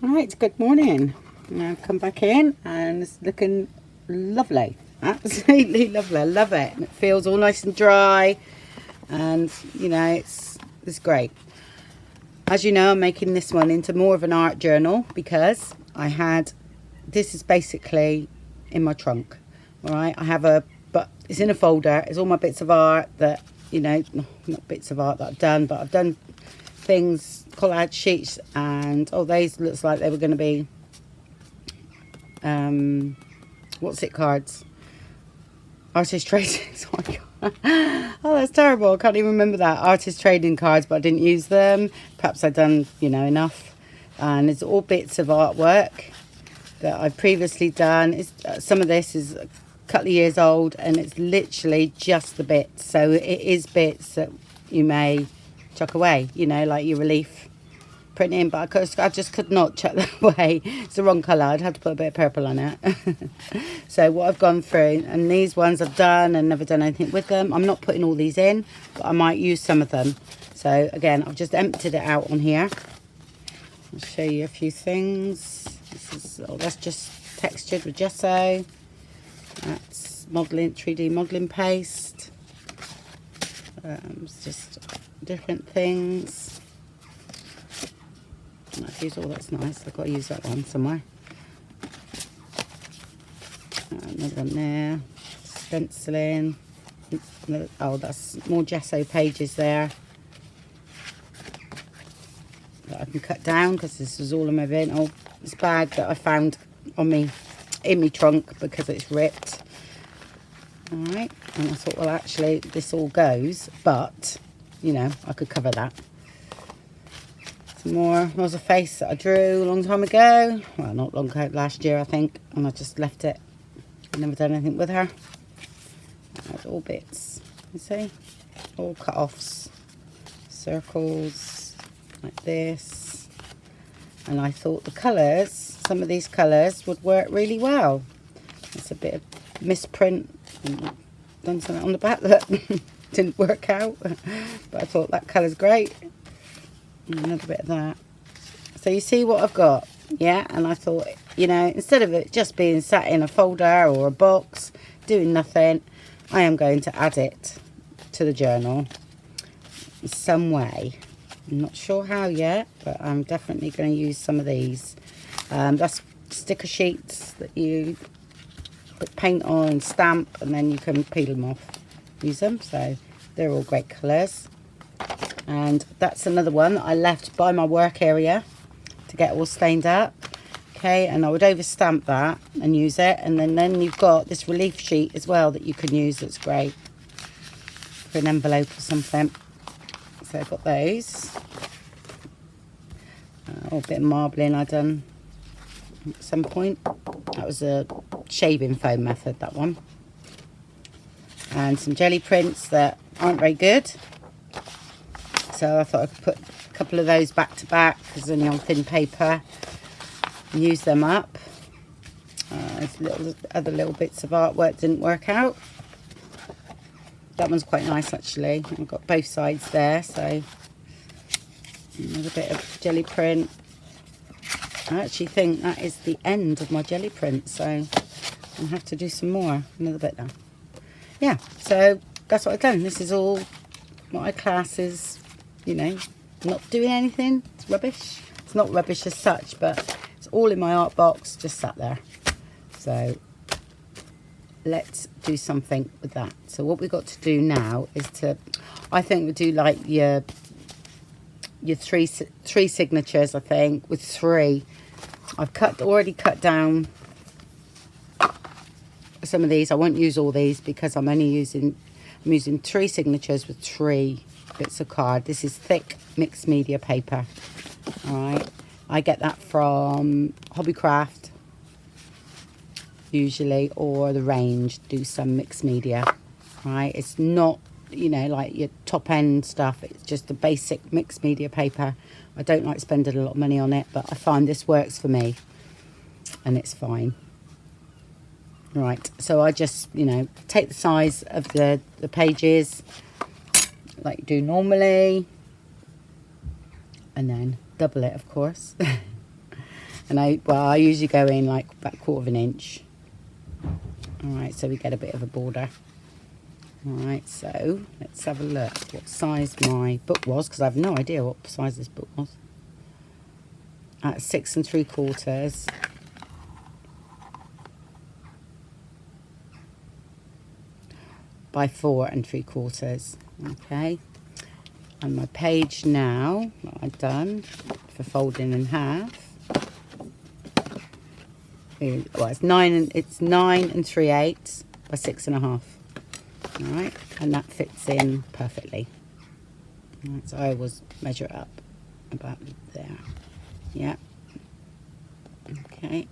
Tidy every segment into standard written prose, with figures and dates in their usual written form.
Alright, good morning. Now I've come back in and it's looking lovely. Absolutely lovely. I love it. And it feels all nice and dry, and you know, it's great. As you know, I'm making this one into more of an art journal because this is basically in my trunk. Alright, but it's in a folder. It's all my bits of art that, you know, not bits of art that I've done, but I've done things, collage sheets, and these looks like they were going to be what's it, cards, artist trading. Oh, that's terrible. I can't even remember that. Artist trading cards, but I didn't use them. Perhaps I've done, you know, enough. And it's all bits of artwork that I've previously done. Some of this is a couple of years old, and it's literally just the bits. So it is bits that you may chuck away, you know, like your relief printing, but I just could not chuck that away. It's the wrong colour. I'd have to put a bit of purple on it. So what I've gone through, and these ones I've done and never done anything with them. I'm not putting all these in, but I might use some of them. So again, I've just emptied it out on here. I'll show you a few things. That's just textured with gesso. That's modelling, 3D modelling paste. It's just different things. I've used that's nice. I've got to use that one somewhere. Another one there. Stenciling. Oh, that's more gesso pages there that I can cut down because this is all in my bin. Oh, this bag that I found in my trunk because it's ripped. Alright, and I thought, well, actually, this all goes, but, you know, I could cover that. Some more. There was a face that I drew a long time ago. Well, not long ago, last year, I think, and I just left it. I've never done anything with her. That's all bits, you see? All cut-offs. Circles, like this. And I thought the colours, some of these colours would work really well. It's a bit of misprint. Done something on the back that didn't work out, but I thought that colour's great. And another bit of that. So you see what I've got, yeah? And I thought, you know, instead of it just being sat in a folder or a box doing nothing, I am going to add it to the journal in some way. I'm not sure how yet, but I'm definitely going to use some of these. That's sticker sheets that you put paint on and stamp, and then you can peel them off, use them. So they're all great colours. And that's another one that I left by my work area to get all stained up. Okay, and I would over stamp that and use it. And then you've got this relief sheet as well that you can use. That's great for an envelope or something. So I've got those. A bit of marbling I done at some point. That was a shaving foam method, that one. And some jelly prints that aren't very good. So I thought I could put a couple of those back to back because they're only on thin paper. And use them up. Other little bits of artwork didn't work out. That one's quite nice actually. I've got both sides there, so another bit of jelly print. I actually think that is the end of my jelly print, so I'll have to do some more. Another bit now. Yeah, so that's what I've done. This is all what I class as, you know, not doing anything. It's rubbish. It's not rubbish as such, but it's all in my art box, just sat there. So let's do something with that. So what we've got to do now is I think we'll do like your three signatures, I think, with 3. I've already cut down some of these. I won't use all these because I'm using 3 signatures with 3 bits of card. This is thick mixed media paper. All right, I get that from Hobbycraft usually, or the Range do some mixed media. Right, it's not, you know, like your top end stuff. It's just the basic mixed media paper. I don't like spending a lot of money on it, but I find this works for me and it's fine. Right, so I just, you know, take the size of the pages like you do normally, and then double it, of course. And I usually go in like about 1/4 inch. All right, so we get a bit of a border. All right, so let's have a look what size my book was, because I have no idea what size this book was. At 6 3/4 by 4 3/4. Okay, and my page now that I've done for folding in half is, well, it's 9 3/8 by 6 1/2. All right, and that fits in perfectly. All right, so I always measure it up about there. Yeah. Okay.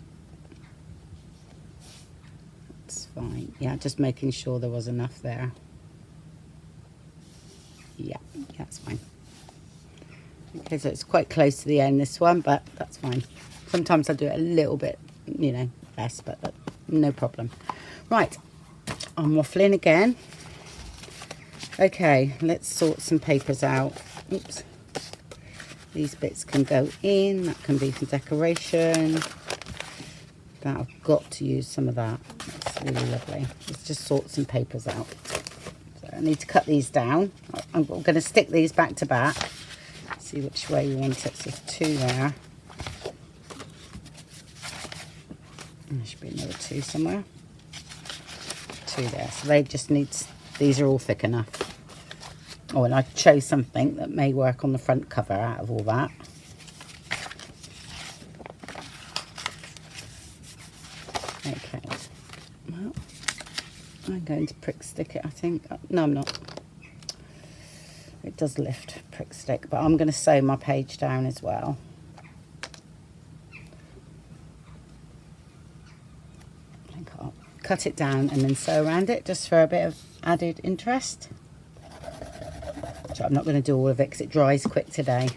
That's fine. Yeah, just making sure there was enough there. Yeah, that's fine. Okay, so it's quite close to the end, this one, but that's fine. Sometimes I do it a little bit, you know, less, but no problem. Right, I'm waffling again. Okay, let's sort some papers out. Oops. These bits can go in, that can be for decoration. That I've got to use some of that. That's really lovely. Let's just sort some papers out. So I need to cut these down. I'm going to stick these back to back. See which way you want it. So there's 2 there. And there should be another 2 somewhere. 2 there. So they just need, these are all thick enough. Oh, and I chose something that may work on the front cover out of all that. Okay. Well, I'm going to prick stick it, I think. No, I'm not. It does lift prick stick, but I'm going to sew my page down as well. I think I'll cut it down and then sew around it just for a bit of added interest. So I'm not going to do all of it because it dries quick today.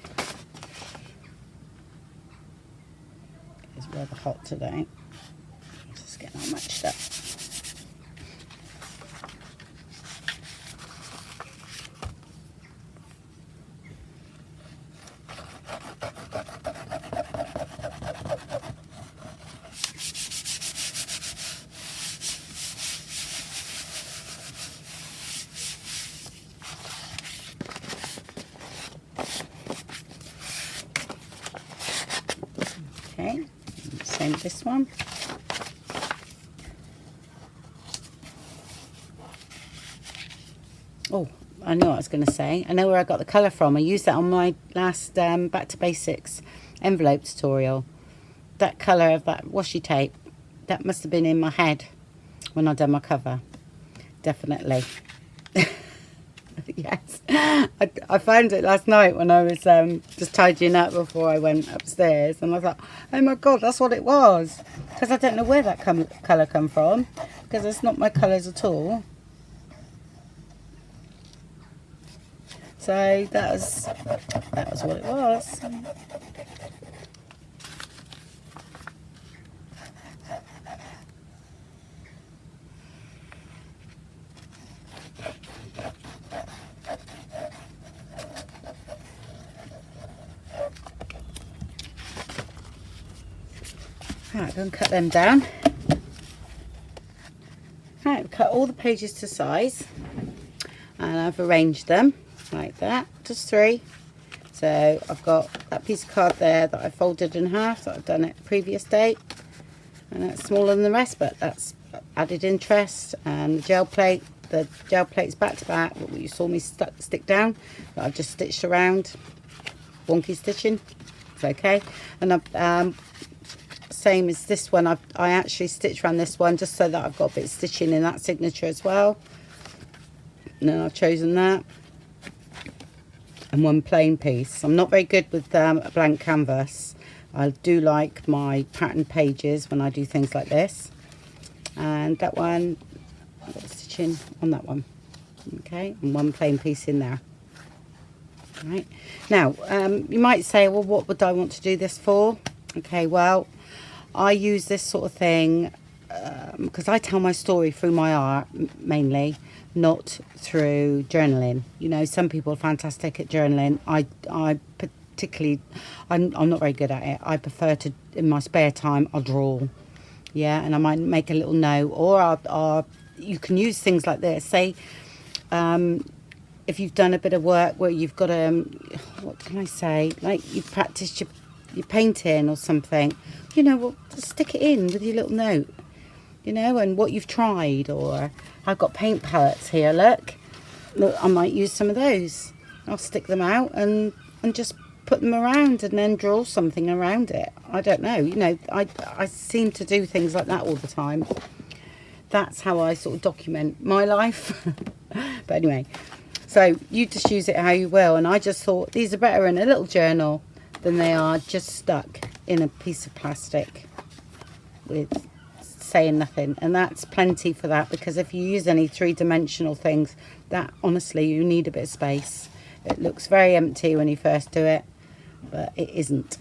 It's rather hot today. Just getting all matched up. Okay, same with this one. Oh, I know what I was going to say. I know where I got the colour from. I used that on my last Back to Basics envelope tutorial. That colour of that washi tape, that must have been in my head when I done my cover. Definitely. Yes. I found it last night when I was just tidying up before I went upstairs. And I thought, oh my God, that's what it was. Because I don't know where that colour come from. Because it's not my colours at all. So that was what it was. Right, go and cut them down. Right, cut all the pages to size, and I've arranged them like that, just 3. So I've got that piece of card there that I folded in half that I've done at a previous date, and that's smaller than the rest, but that's added interest. And the gel plate's back to back, what you saw me stick down, that I've just stitched around, wonky stitching, it's okay. And same as this one, I actually stitched around this one just so that I've got a bit of stitching in that signature as well. And then I've chosen that. And 1 plain piece. I'm not very good with a blank canvas. I do like my pattern pages when I do things like this. And that one, I've got stitching on that one. Okay, and 1 plain piece in there. Right. Now, you might say, well, what would I want to do this for? Okay, well, I use this sort of thing because I tell my story through my art mainly, not through journaling. You know, some people are fantastic at journaling. I particularly, I'm not very good at it. I prefer to, in my spare time, I'll draw. Yeah, and I might make a little note, or you can use things like this. Say, if you've done a bit of work where you've got what can I say? Like you've practiced your painting or something, you know, well, just stick it in with your little note, you know, and what you've tried. Or I've got paint palettes here, look, I might use some of those. I'll stick them out and just put them around and then draw something around it. I don't know, you know, I seem to do things like that all the time. That's how I sort of document my life. But anyway, so you just use it how you will. And I just thought these are better in a little journal than they are just stuck in a piece of plastic with saying nothing. And that's plenty for that, because if you use any three-dimensional things, that honestly, you need a bit of space. It looks very empty when you first do it, but it isn't.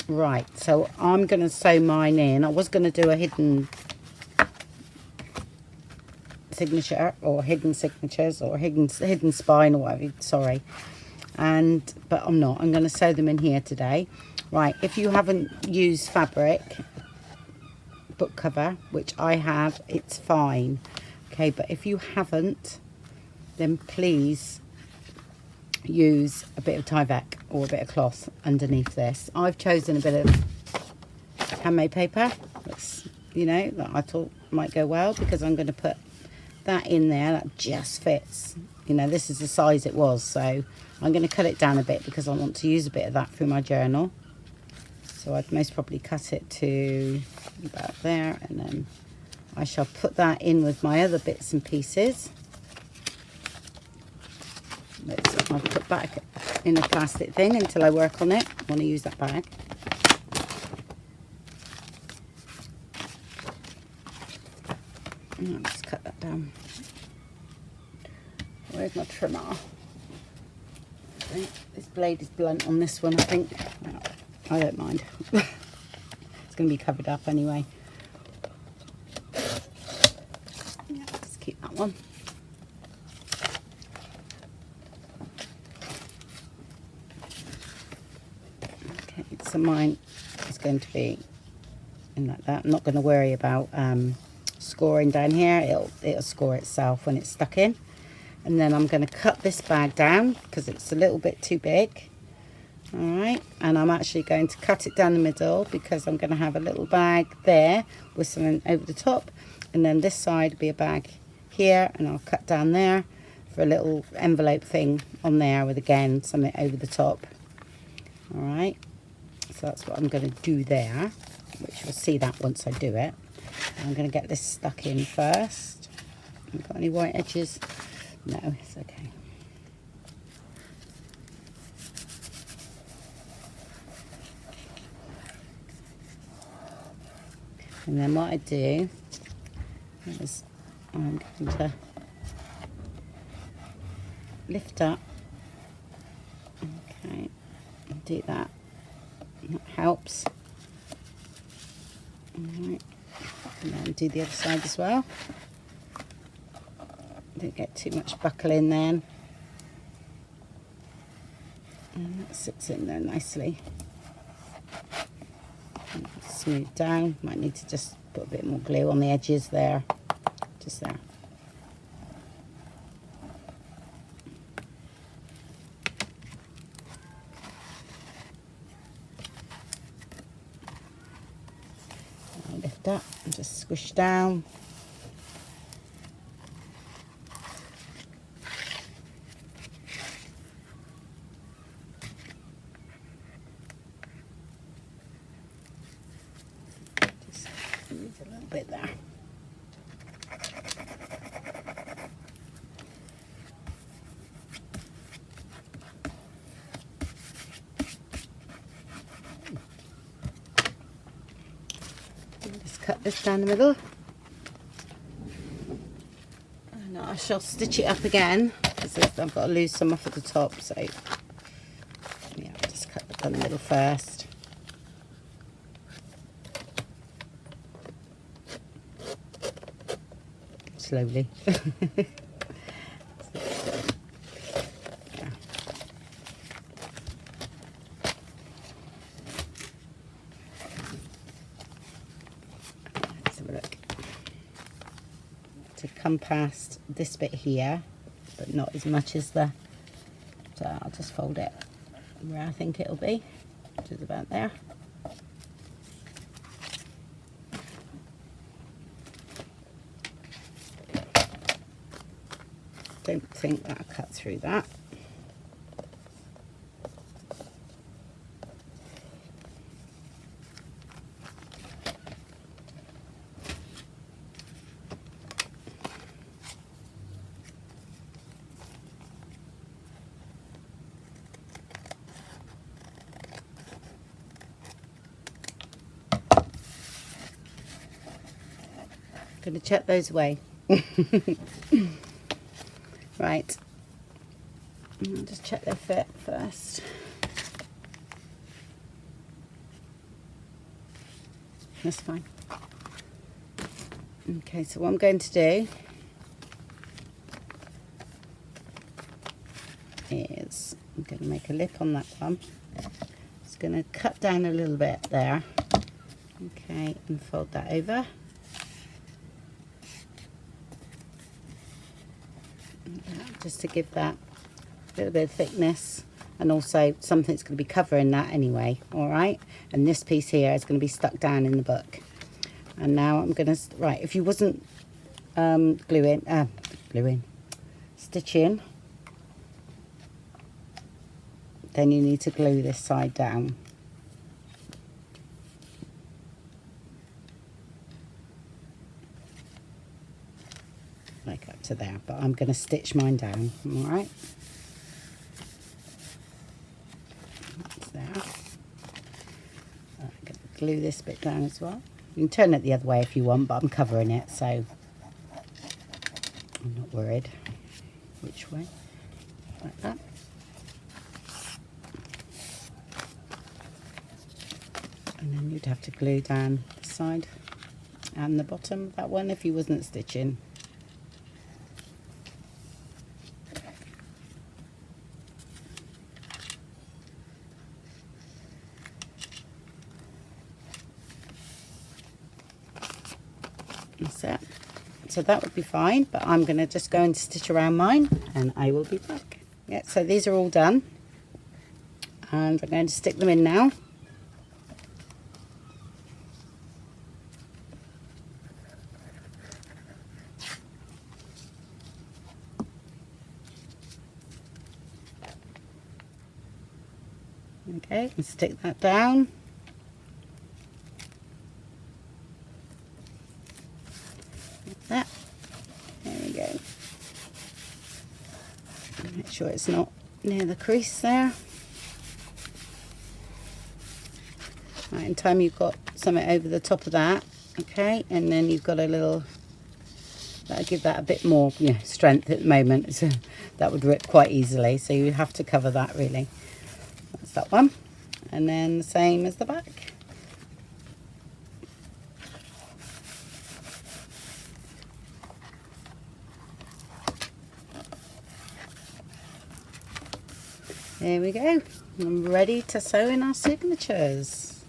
Right, so I'm going to sew mine in. I was going to do a hidden signature, or hidden signatures, or hidden spine, or whatever, sorry, but I'm not. I'm going to sew them in here today. Right, if you haven't used fabric book cover, which I have, it's fine, okay, but if you haven't, then please use a bit of Tyvek or a bit of cloth underneath this. I've chosen a bit of handmade paper that's, you know, that I thought might go well, because I'm going to put that in there. That just fits, you know, this is the size it was, so I'm going to cut it down a bit because I want to use a bit of that through my journal. So I'd most probably cut it to about there, and then I shall put that in with my other bits and pieces. I'll put back in a plastic thing until I work on it. I want to use that bag. Let's cut that down. Where's my trimmer? This blade is blunt on this one, I think. No, I don't mind. It's going to be covered up anyway. Yeah, just keep that one. Okay, so mine is going to be in like that. I'm not going to worry about scoring down here. It'll score itself when it's stuck in. And then I'm going to cut this bag down because it's a little bit too big. All right, and I'm actually going to cut it down the middle because I'm going to have a little bag there with something over the top, and then this side will be a bag here, and I'll cut down there for a little envelope thing on there with, again, something over the top. All right, so that's what I'm going to do there, which you'll see that once I do it. I'm going to get this stuck in first. Have you got any white edges? No, it's okay. And then what I do is I'm going to lift up. Okay, do that. That helps. Alright, and then do the other side as well. Don't get too much buckle in then. And that sits in there nicely. Smooth down. Might need to just put a bit more glue on the edges there. Just there. I'll lift up and just squish down. A little bit there. Just cut this down the middle, and I shall stitch it up again because I've got to lose some off at the top. So yeah, just cut it down the middle first. Slowly. Yeah. come past this bit here, but not as much as the, so I'll just fold it where I think it'll be, which is about there. Don't think that'll cut through that. Going to check those away. Right, I'll just check their fit first. That's fine. Okay, so what I'm going to do is I'm going to make a lip on that one. Just going to cut down a little bit there. Okay, and fold that over. Just to give that a little bit of thickness, and also something's going to be covering that anyway. All right, and this piece here is going to be stuck down in the book. And now I'm going to, right, if you wasn't stitching, then you need to glue this side down. Like up to there, but I'm going to stitch mine down. All right, that's there. I'm going to glue this bit down as well. You can turn it the other way if you want, but I'm covering it, so I'm not worried which way. Like that. And then you'd have to glue down the side and the bottom of that one if you wasn't stitching. That's it. So that would be fine, but I'm going to just go and stitch around mine and I will be back. Yeah, so these are all done and I'm going to stick them in now. Okay, and stick that down. Like that. There we go. Make sure it's not near the crease there. Right, in time you've got something over the top of that. Okay, and then you've got a little, that'll give that a bit more, you know, strength at the moment. So that would rip quite easily, so you have to cover that really. That's that one, and then the same as the back. There we go. I'm ready to sew in our signatures.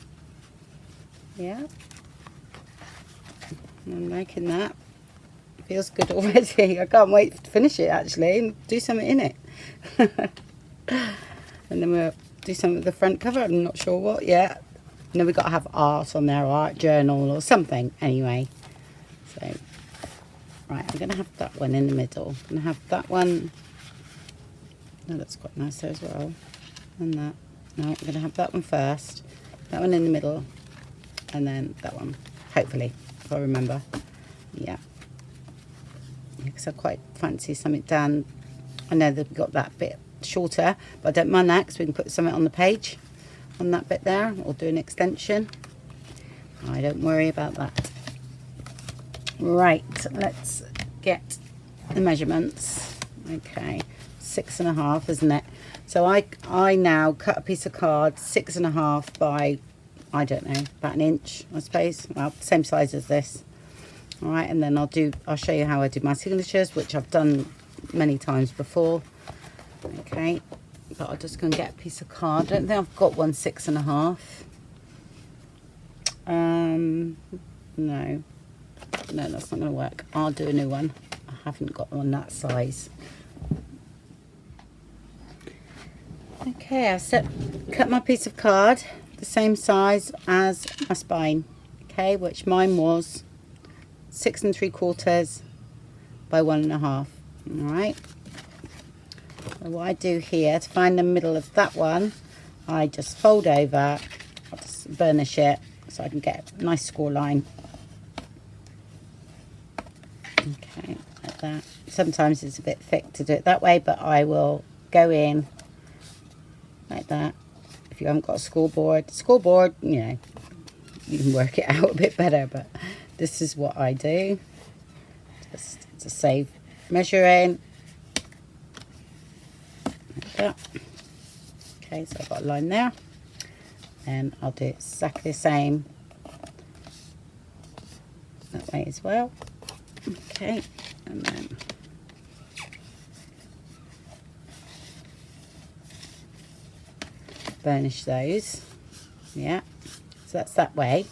Yeah, I'm liking that. Feels good already. I can't wait to finish it actually and do something in it. And then we'll do something with the front cover. I'm not sure what yet. And then we've got to have art on there, or art journal or something anyway. So, right, I'm going to have that one in the middle. I'm going to have that one. That looks quite nice there as well. And that. No, I'm going to have that one first. That one in the middle. And then that one. Hopefully, if I remember. Yeah. Because I quite fancy something down. I know they've got that bit shorter, but I don't mind that because we can put something on the page on that bit there, or do an extension. I don't worry about that. Right, let's get the measurements. Okay, 6.5, isn't it? So I now cut a piece of card 6.5 by, I don't know, about an inch, I suppose. Well, same size as this. All right, and then I'll show you how I do my signatures, which I've done many times before. Okay, but I'll just go and get a piece of card. I don't think I've got one 6.5. No, that's not going to work. I'll do a new one. haven't got one that size. Okay, cut my piece of card the same size as my spine. Okay, which mine was 6 3/4 by 1 1/2. All right. So what I do here to find the middle of that one, I just fold over. I'll just burnish it so I can get a nice score line. Okay, like that. Sometimes it's a bit thick to do it that way, but I will go in like that. If you haven't got a scoreboard, you know, you can work it out a bit better, but this is what I do. Just to save measuring. Like that. Okay, so I've got a line there. And I'll do exactly the same that way as well. Okay, and then burnish those. Yeah, so that's that way.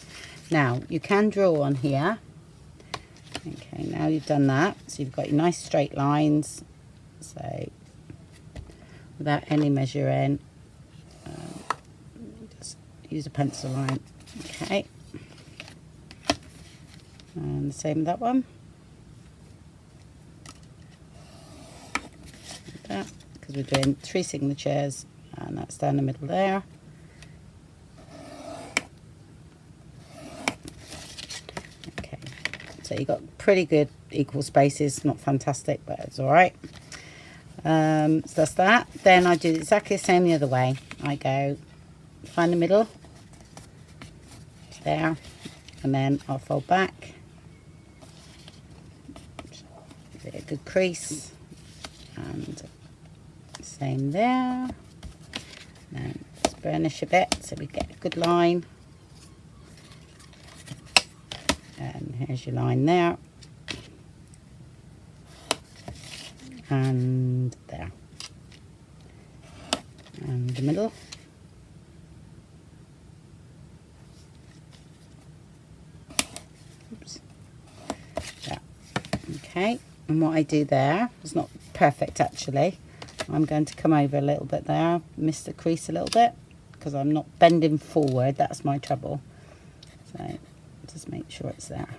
Now you can draw on here. Okay, now you've done that, so you've got your nice straight lines. So without any measuring, just use a pencil line. Okay, and the same with that one. Like that, because we're doing 3 signatures, and that's down the middle there. Okay, so you've got pretty good equal spaces, not fantastic, but it's all right. So that's that. Then I do exactly the same the other way. I go find the middle there, and then I'll fold back, get a good crease, and same there. Then just burnish a bit so we get a good line, and here's your line there. And there, and the middle. Oops. Yeah. Okay, and what I do there is not perfect actually. I'm going to come over a little bit there, miss the crease a little bit because I'm not bending forward. That's my trouble. So just make sure it's there.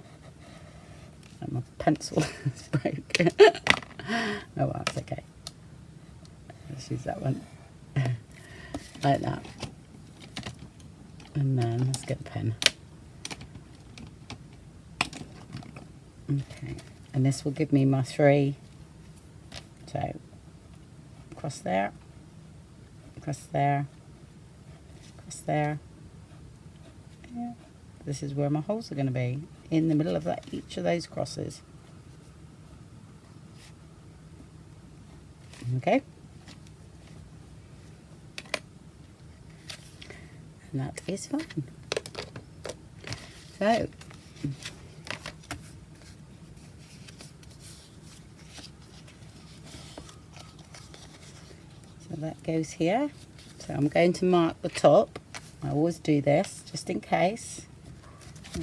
And my pencil is broken. Oh well, it's okay. Let's use that one. Like that. And then let's get a pen. Okay. And this will give me my 3. So across there, across there, across there. Yeah. This is where my holes are going to be, in the middle of that, each of those crosses. Okay, and that is fine. So that goes here. So I'm going to mark the top. I always do this just in case.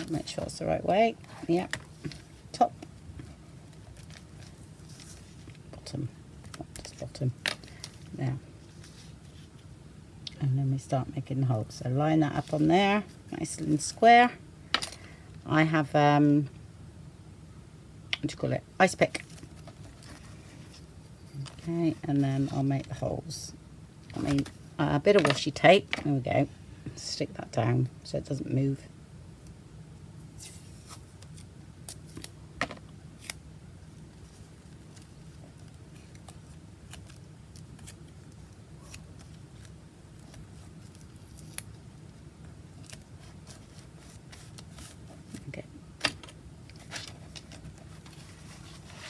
Make sure it's the right way. Yep, top, bottom, just bottom there, and then we start making the holes. So line that up on there, nice and square. I have what do you call it, ice pick. Okay, and then I'll make the holes. I mean a bit of washi tape. There we go. Stick that down so it doesn't move.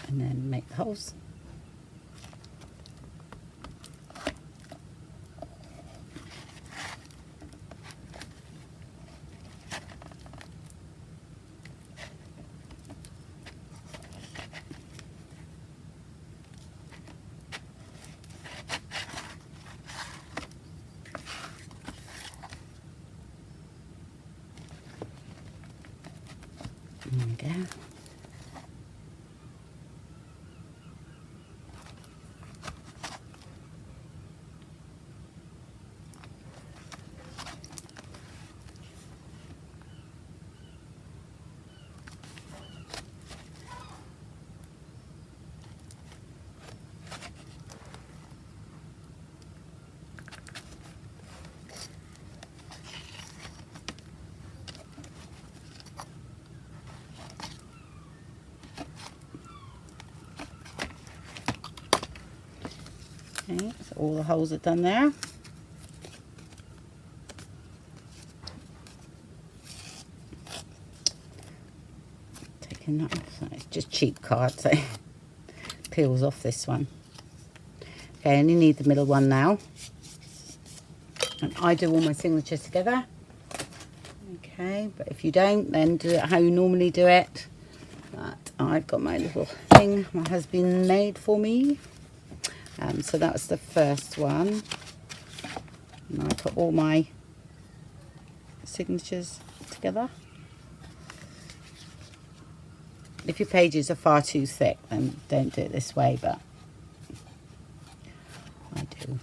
And then make the holes. There we go. So all the holes are done there. Taking that off, it's just cheap card, so peels off this one. Okay, I only need the middle one now. And I do all my signatures together. Okay, but if you don't, then do it how you normally do it. But I've got my little thing my husband made for me. So that's the first one. And I put all my signatures together. If your pages are far too thick, then don't do it this way, but I do.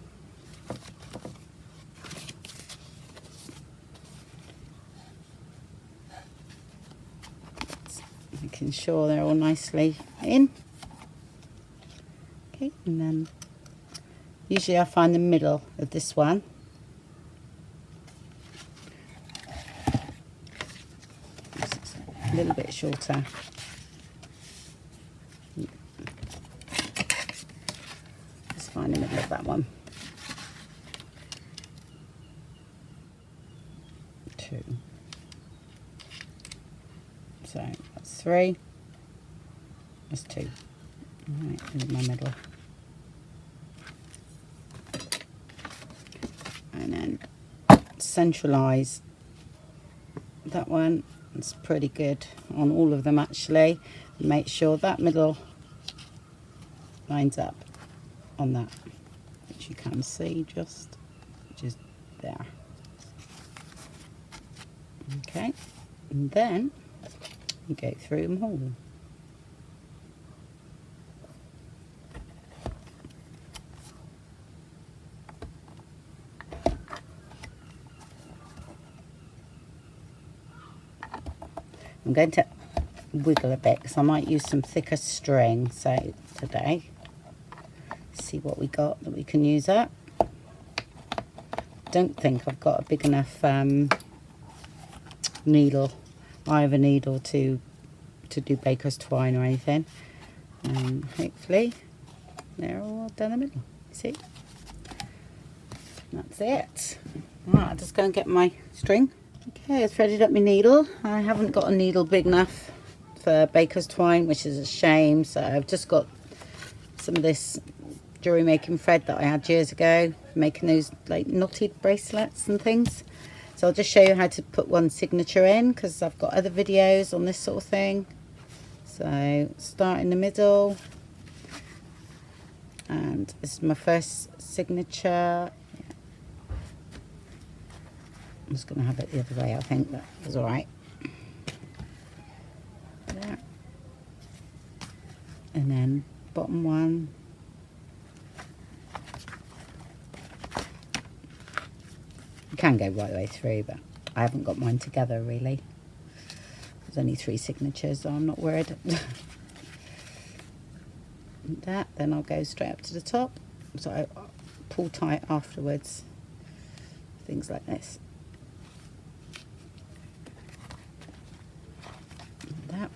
Making sure they're all nicely in. Okay, and then usually I find the middle of this one. A little bit shorter. Just find the middle of that one. 2. So that's 3. That's 2. Alright, in my middle. And then centralise that one. It's pretty good on all of them actually. Make sure that middle lines up on that, which you can see just, which is there. Okay, and then you go through them all. I'm going to wiggle a bit because I might use some thicker string so today. See what we got that we can use up. Don't think I've got a big enough needle, either needle to do baker's twine or anything. Hopefully they're all down the middle. See? That's it. Right, I'll just go and get my string. Okay, I've threaded up my needle. I haven't got a needle big enough for baker's twine, which is a shame. So I've just got some of this jewelry making thread that I had years ago, making those like knotted bracelets and things. So I'll just show you how to put one signature in because I've got other videos on this sort of thing. So start in the middle, and this is my first signature. I'm just going to have it the other way, I think that was alright. There. And then bottom one. You can go right the way through, but I haven't got mine together really. There's only 3 signatures, so I'm not worried. That, then I'll go straight up to the top. So I pull tight afterwards. Things like this. That,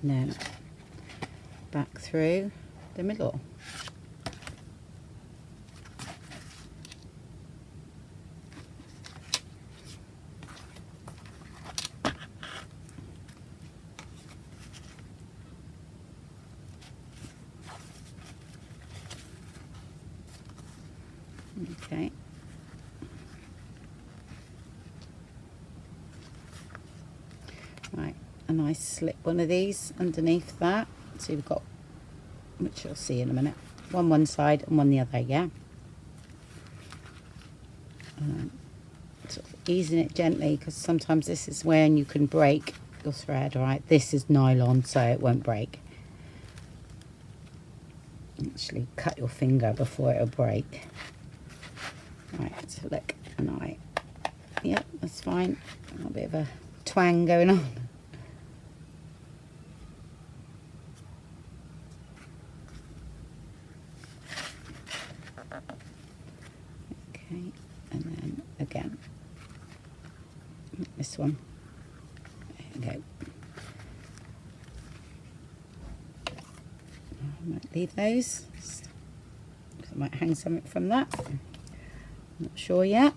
and then back through the middle. Okay. Right, and I slip one of these underneath that. So we've got, which you'll see in a minute, one side and one the other, yeah. Sort of easing it gently because sometimes this is when you can break your thread. Right, this is nylon, so it won't break. Actually, cut your finger before it'll break. Right, so look, and yep, that's fine. A little bit of a twang going on. Okay, and then again, this one. There you go. I might leave those. might hang something from that. Not sure yet.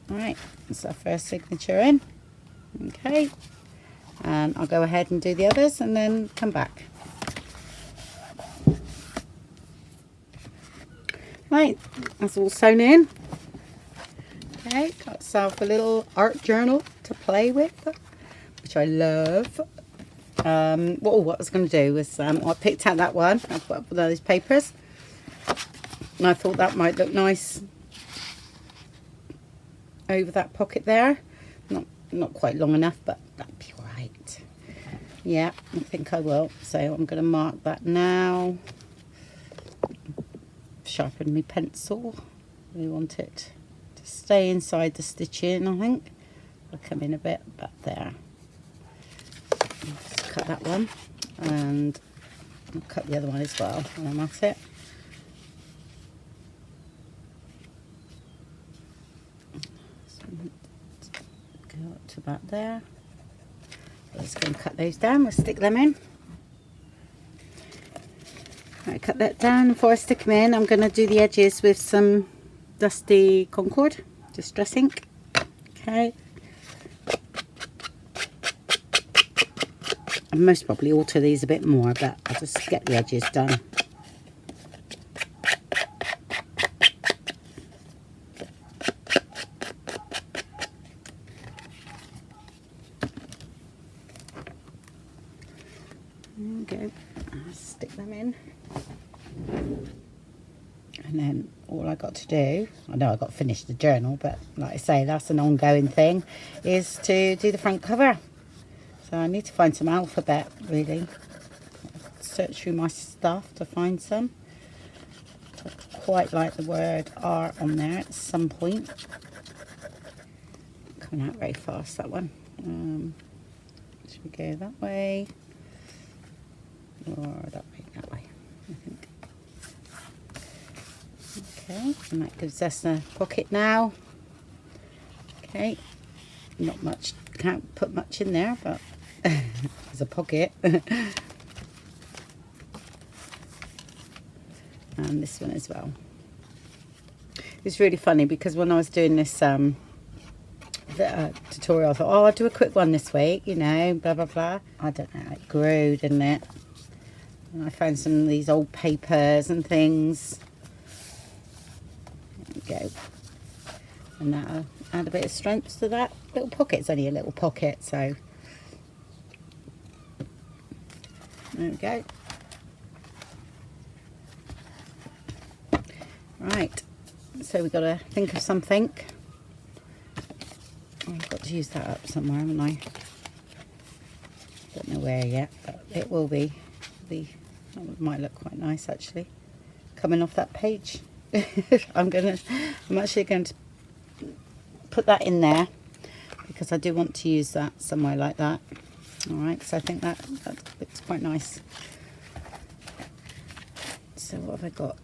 All right, that's our first signature in. Okay, and I'll go ahead and do the others and then come back. Right, that's all sewn in. Okay, got myself a little art journal to play with, which I love. What I was going to do was I picked out that one. I've got those papers, and I thought that might look nice over that pocket there. Not quite long enough, but that'd be all right. Yeah, I think I will. So I'm going to mark that now. Sharpen my pencil. We want it to stay inside the stitching, I think. I'll come in a bit back there. Just cut that one, and I'll cut the other one as well when I'm at it. So go up to about there. Let's go and cut those down. We'll stick them in. Right, cut that down. Before I stick them in, I'm going to do the edges with some dusty Concord Distress ink. Okay. I most probably alter these a bit more, but I'll just get the edges done. There we go. I'll stick them in. And then all I got to do, I know I got to finish the journal, but like I say, that's an ongoing thing, is to do the front cover. So I need to find some alphabet, really. Search through my stuff to find some. I quite like the word R on there at some point. Coming out very fast, that one. Should we go that way? Or that way, I think. Okay, and that gives us a pocket now. Okay, not much, can't put much in there, but there's a pocket. And this one as well. It's really funny because when I was doing this tutorial, I thought, oh, I'll do a quick one this week, you know, blah blah blah. I don't know, it grew, didn't it? And I found some of these old papers and things. There we go. And that'll add a bit of strength to that little pocket. It's only a little pocket, so there we go. Right, so we've got to think of something. Oh, I've got to use that up somewhere, haven't I? Don't know where yet, but it will be. That might look quite nice actually, coming off that page. I'm actually going to put that in there because I do want to use that somewhere like that. All right, because I think that looks quite nice. So what have I got?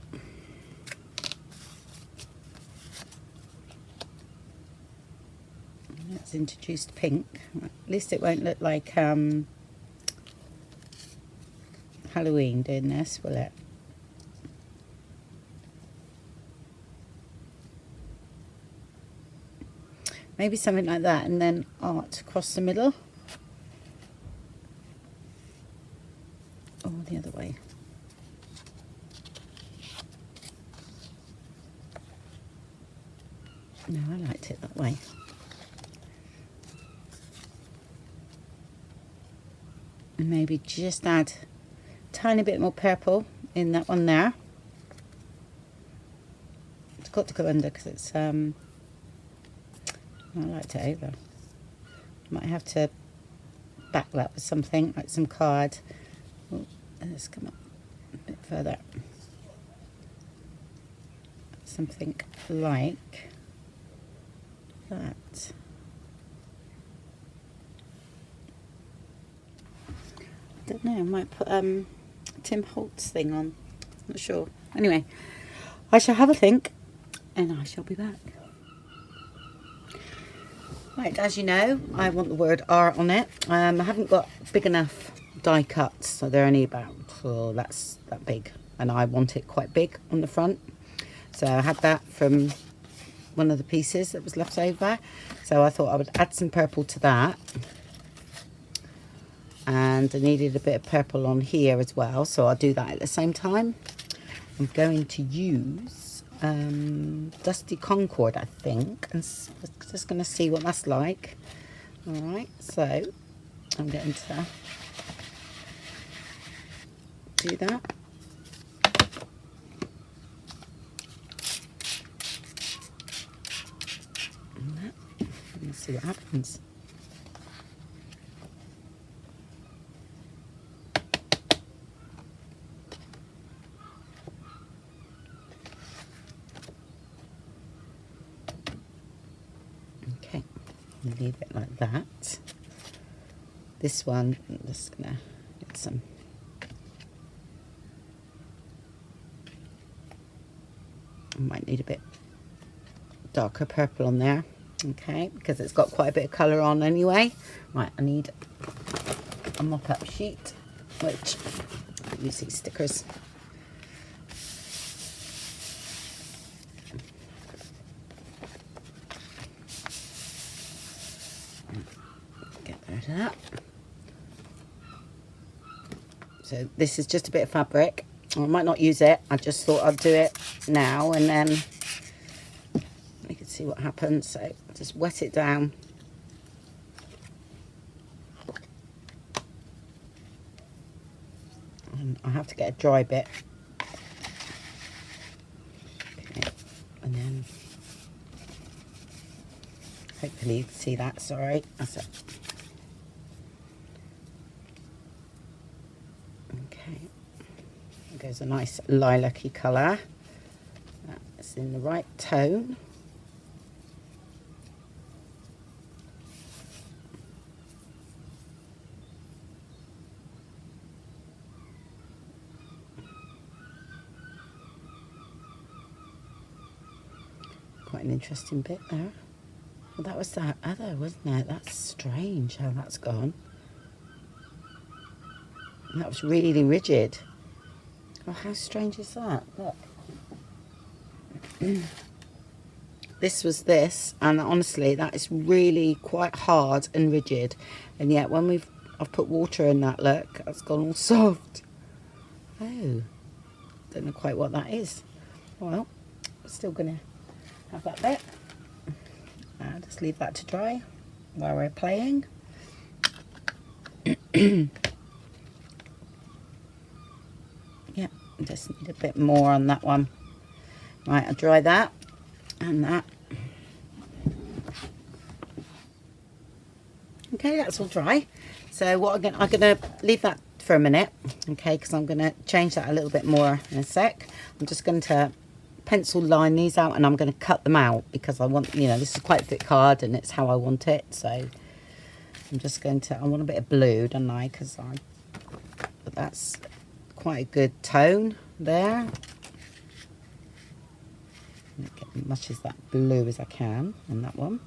Let's introduce pink. At least it won't look like Halloween doing this, will it? Maybe something like that, and then art across the middle. Or the other way. No, I liked it that way. And maybe just add a tiny bit more purple in that one there. It's got to go under because it's I liked it over. Might have to back that with something like some card. Oh, let's come up a bit further. Something like that. I don't know, I might put Tim Holtz thing on. Not sure. Anyway, I shall have a think and I shall be back. Right, as you know, I want the word R on it. I haven't got big enough die cuts, so they're only about, oh, that's that big, and I want it quite big on the front. So I had that from one of the pieces that was left over. So I thought I would add some purple to that. And I needed a bit of purple on here as well, so I'll do that at the same time. I'm going to use Dusty Concord, I think, and just going to see what that's like. All right, so I'm going to do that. And that. Let's see what happens. Okay, leave it like that. This one, I'm just gonna get some. I might need a bit darker purple on there, okay, because it's got quite a bit of colour on anyway. Right, I need a mock-up sheet, which I use these stickers. That. So this is just a bit of fabric. I might not use it. I just thought I'd do it now, and then we can see what happens. So just wet it down. And I have to get a dry bit. Okay. And then hopefully you can see that. Sorry, that's it. There's a nice lilac-y colour. That's in the right tone. Quite an interesting bit there. Well, that was that other, wasn't it? That's strange how that's gone. And that was really rigid. Oh, how strange is that? Look. This was this, and honestly, that is really quite hard and rigid. And yet, when I've put water in that, look, it's gone all soft. Oh, don't know quite what that is. Well, I'm still gonna have that bit. I'll just leave that to dry while we're playing. Yeah, I just need a bit more on that one. Right, I'll dry that and that. Okay, that's all dry. So what I'm gonna leave that for a minute, okay, because I'm gonna change that a little bit more in a sec. I'm just going to pencil line these out, and I'm going to cut them out because I want, you know, this is quite a thick card and it's how I want it. So I'm just going to, I want a bit of blue, don't I? But that's quite a good tone there. Get as much as that blue as I can on that one.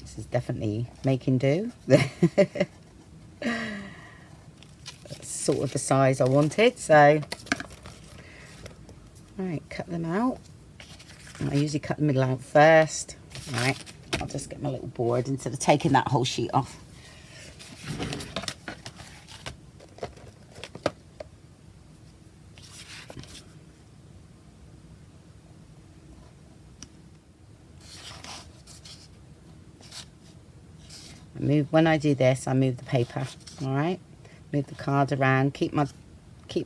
This is definitely making do. That's sort of the size I wanted, so right, cut them out. I usually cut the middle out first. Right, I'll just get my little board instead of taking that whole sheet off. When I do this, I move the paper, all right? Move the card around, keep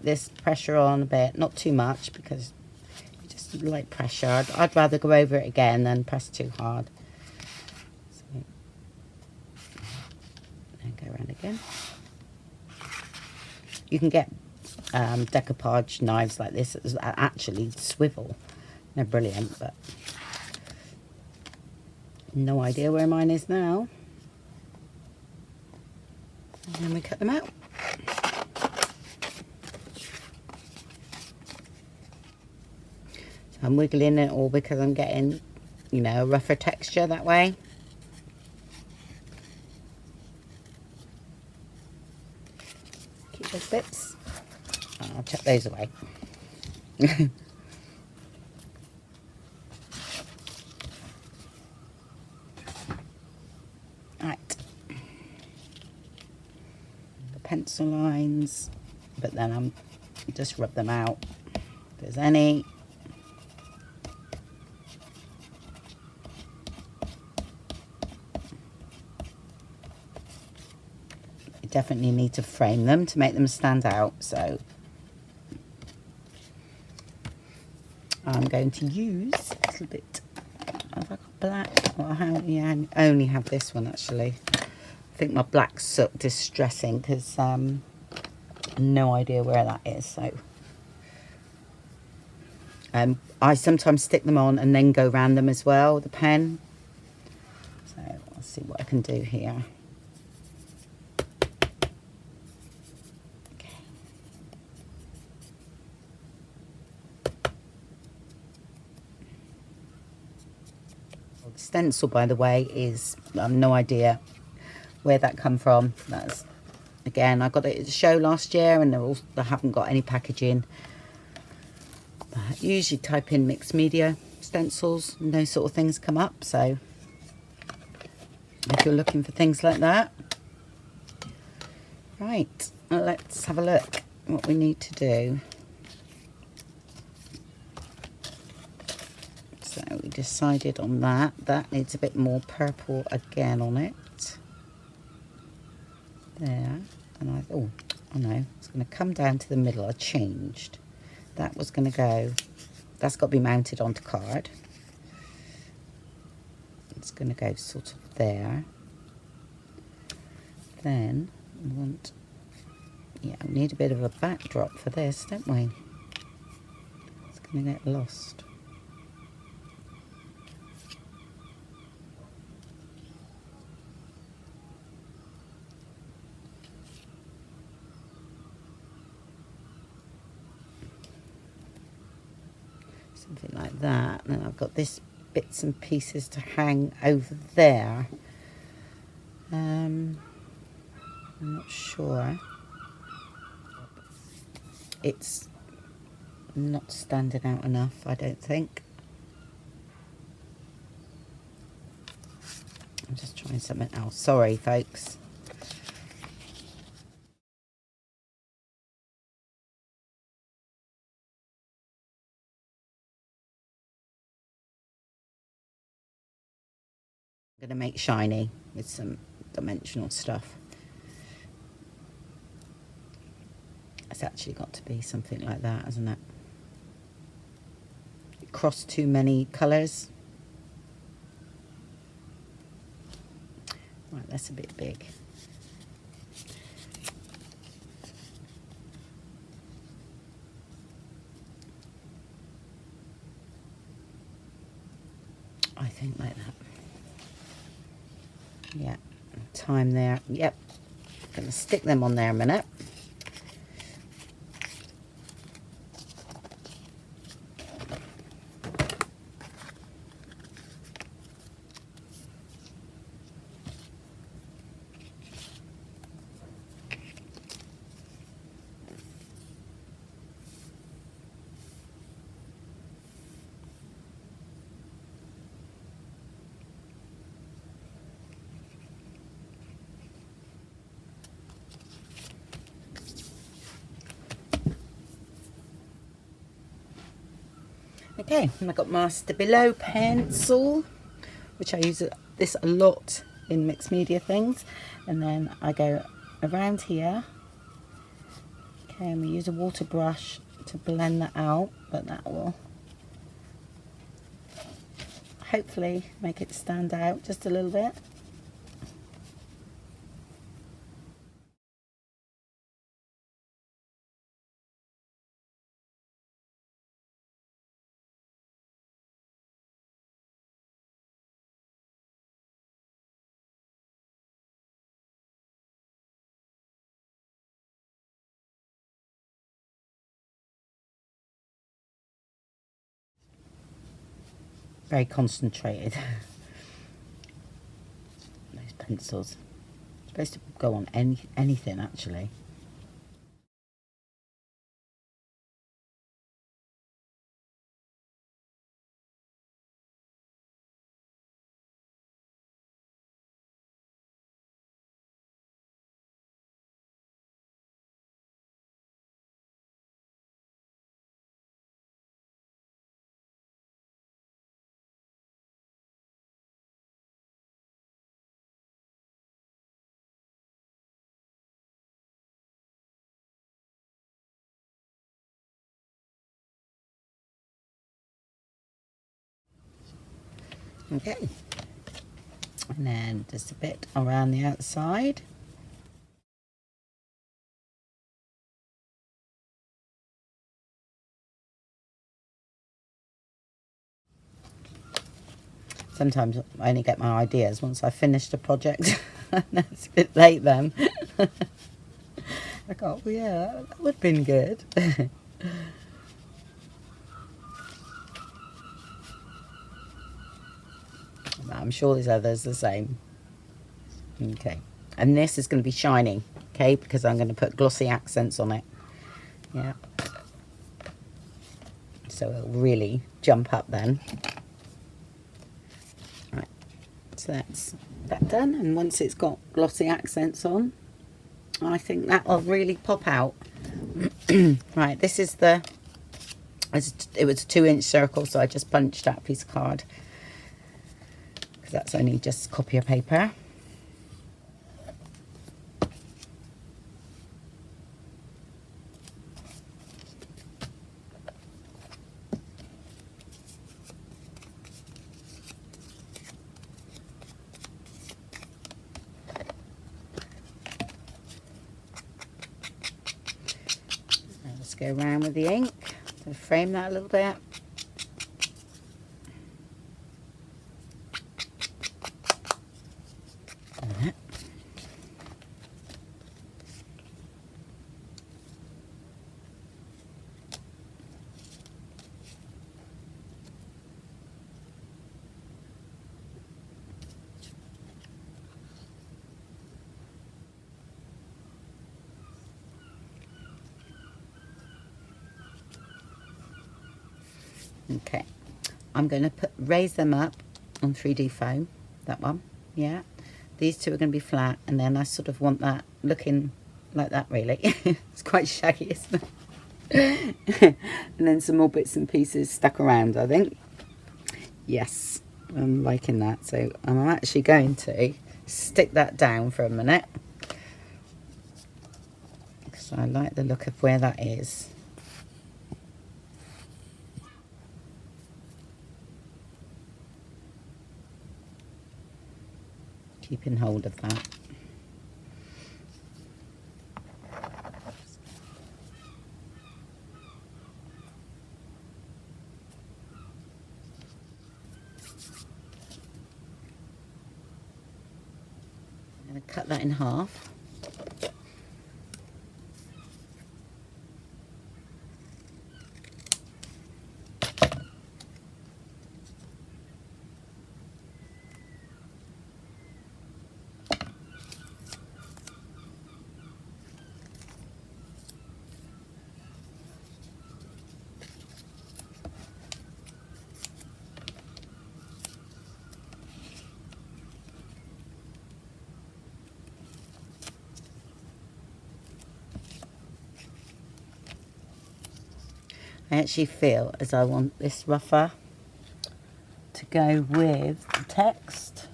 this pressure on a bit, not too much because you just like pressure. I'd rather go over it again than press too hard. So, and go around again. You can get decoupage knives like this that actually swivel. They're brilliant, but no idea where mine is now. And then we cut them out. I'm wiggling it all because I'm getting, you know, a rougher texture that way. Keep those bits. I'll chuck those away. Right. The pencil lines, but then I'm just rub them out if there's any. You definitely need to frame them to make them stand out, so I'm going to use a little bit. Have I got black? Well, I only have this one actually. I think my black's so distressing because no idea where that is. So I sometimes stick them on and then go around them as well with the pen. So I'll see what I can do here. Okay. The stencil, by the way, is I've no idea where that come from. That's, again, I got it at the show last year and they haven't got any packaging. But usually type in mixed media stencils and those sort of things come up, so if you're looking for things like that. Right, let's have a look what we need to do. So we decided on that. That needs a bit more purple again on it. There, and oh no, it's going to come down to the middle. I changed. That was going to go, that's got to be mounted onto card. It's going to go sort of there. Then we want, yeah, we need a bit of a backdrop for this, don't we? It's going to get lost. Something like that. And I've got this bits and pieces to hang over there. I'm not sure. It's not standing out enough, I don't think. I'm just trying something else. Sorry, folks. I'm going to make shiny with some dimensional stuff. It's actually got to be something like that, hasn't it? Cross too many colours. Right, that's a bit big. I think like that. Yeah, time there. Yep, gonna stick them on there a minute. Okay, and I've got my Stabilo pencil, which I use this a lot in mixed media things. And then I go around here. Okay, and we use a water brush to blend that out, but that will hopefully make it stand out just a little bit. very concentrated. Those pencils. Supposed to go on anything actually. Okay, and then just a bit around the outside. Sometimes I only get my ideas once I finish the project. It's a bit late then. I go, oh, yeah, that would have been good. I'm sure there's others the same. Okay, and this is going to be shiny, okay, because I'm going to put glossy accents on it. Yeah, so it'll really jump up then. Right, so that's that done, and once it's got glossy accents on, I think that'll really pop out. Right, this is it was a 2-inch circle, so I just punched out a piece of card because that's only just copy of paper. Let's go around with the ink to frame that a little bit. Okay, I'm going to raise them up on 3D foam, that one, yeah. These two are going to be flat, and then I sort of want that looking like that, really. It's quite shaggy, isn't it? And then some more bits and pieces stuck around, I think. Yes, I'm liking that. So I'm actually going to stick that down for a minute, because I like the look of where that is. Keeping hold of that. I'm going to cut that in half. I actually feel as I want this rougher to go with the text.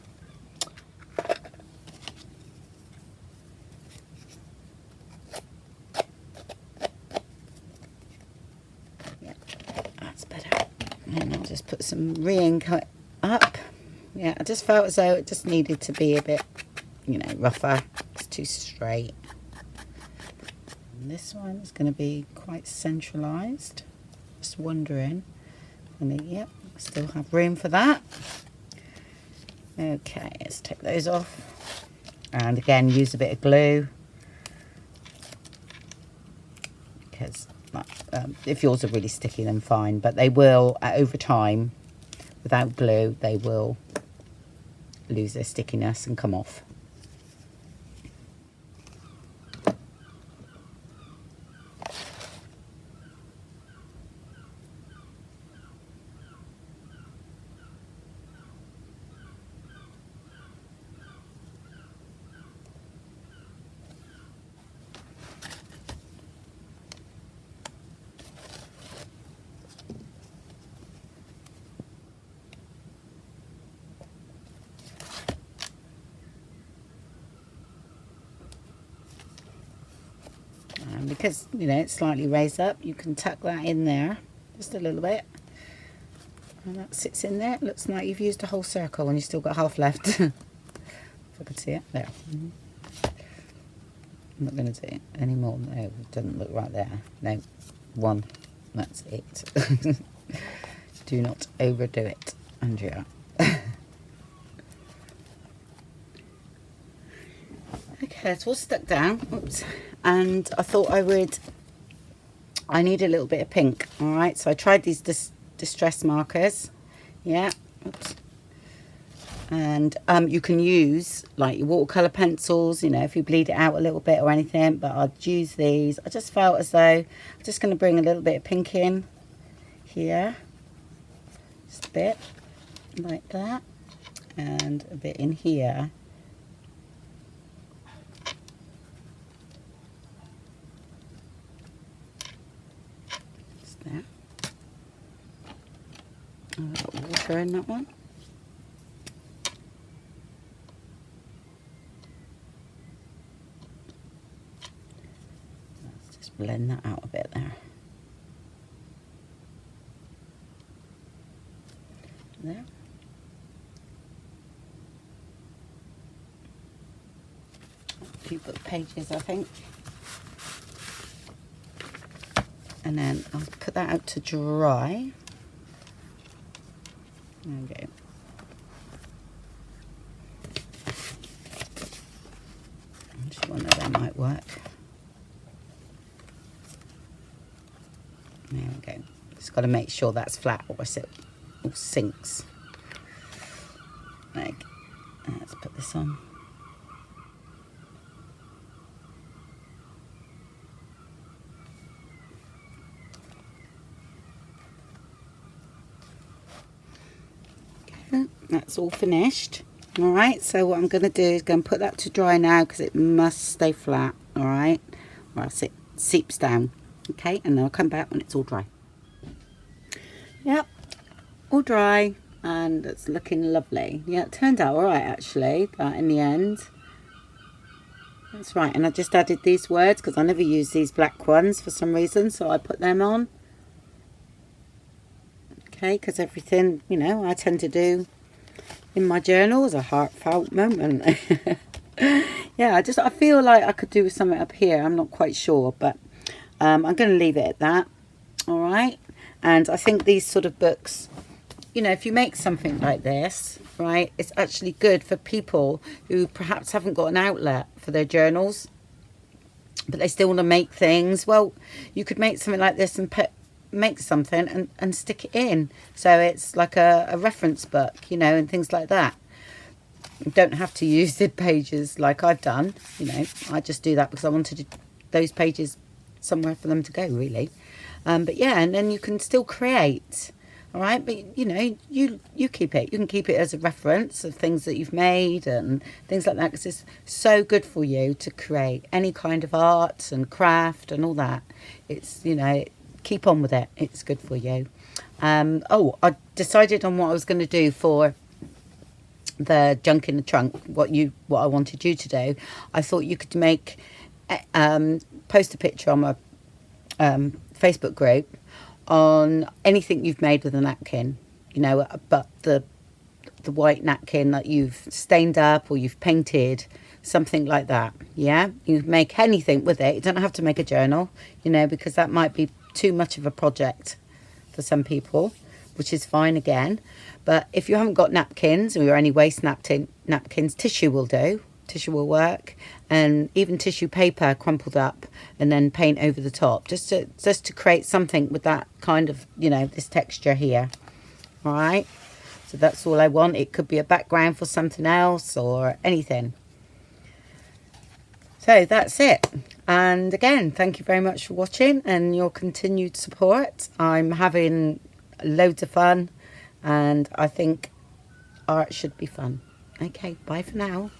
Yeah, that's better. And I'll just put some re-ink up. Yeah, I just felt as though it just needed to be a bit, you know, rougher. It's too straight. And this one is going to be quite centralised. Just wondering, and yep, still have room for that. Okay, let's take those off, and again use a bit of glue, because if yours are really sticky then fine, but they will over time without glue, they will lose their stickiness and come off. Because, you know, it's slightly raised up, you can tuck that in there just a little bit. And that sits in there. It looks like you've used a whole circle and you've still got half left. If I could see it. There. I'm not going to do it anymore. No, it doesn't look right there. No. One. That's it. Do not overdo it, Andrea. Okay, it's all stuck down. Oops. And I thought I need a little bit of pink. All right, so I tried these distress markers. Yeah. Oops. And you can use like your watercolor pencils, you know, if you bleed it out a little bit or anything, but I'd use these. I just felt as though I'm just going to bring a little bit of pink in here, just a bit like that, and a bit in here. Just there. I've got water in that one. Let's just blend that out a bit there. There. A few book pages, I think. And then I'll put that out to dry. Okay. I just wonder if that might work. There we go. Just got to make sure that's flat or else it all sinks. Like, let's put this on. Okay, that's all finished. All right, so what I'm going to do is go and put that to dry now because it must stay flat. All right, or else it seeps down. Okay, and then I'll come back when it's all dry. Yep, all dry and it's looking lovely. Yeah, it turned out all right actually, that in the end. That's right, and I just added these words because I never use these black ones for some reason, so I put them on. Okay, because everything, you know, I tend to do in my journal is a heartfelt moment. Yeah, I feel like I could do something up here. I'm not quite sure, but I'm going to leave it at that. All right. And I think these sort of books, you know, if you make something like this, right, it's actually good for people who perhaps haven't got an outlet for their journals, but they still want to make things. Well, you could make something like this and make something and stick it in. So it's like a reference book, you know, and things like that. You don't have to use the pages like I've done, you know. I just do that because I wanted those pages somewhere for them to go, really. But yeah, and then you can still create, all right, but you know, you keep it, you can keep it as a reference of things that you've made and things like that, because it's so good for you to create any kind of art and craft and all that. It's, you know, keep on with it, it's good for you. Oh, I decided on what I was going to do for the junk in the trunk, what I wanted you to do. I thought you could make post a picture on my Facebook group on anything you've made with a napkin, you know, but the white napkin that you've stained up or you've painted, something like that. Yeah, you can make anything with it. You don't have to make a journal, you know, because that might be too much of a project for some people, which is fine again. But if you haven't got napkins or any waste napkins, tissue will do. Tissue will work, and even tissue paper crumpled up and then paint over the top, just to create something with that kind of, you know, this texture here. All right, So that's all I want. It could be a background for something else or anything. So that's it. And again, thank you very much for watching and your continued support. I'm having loads of fun and I think art should be fun. Okay, bye for now.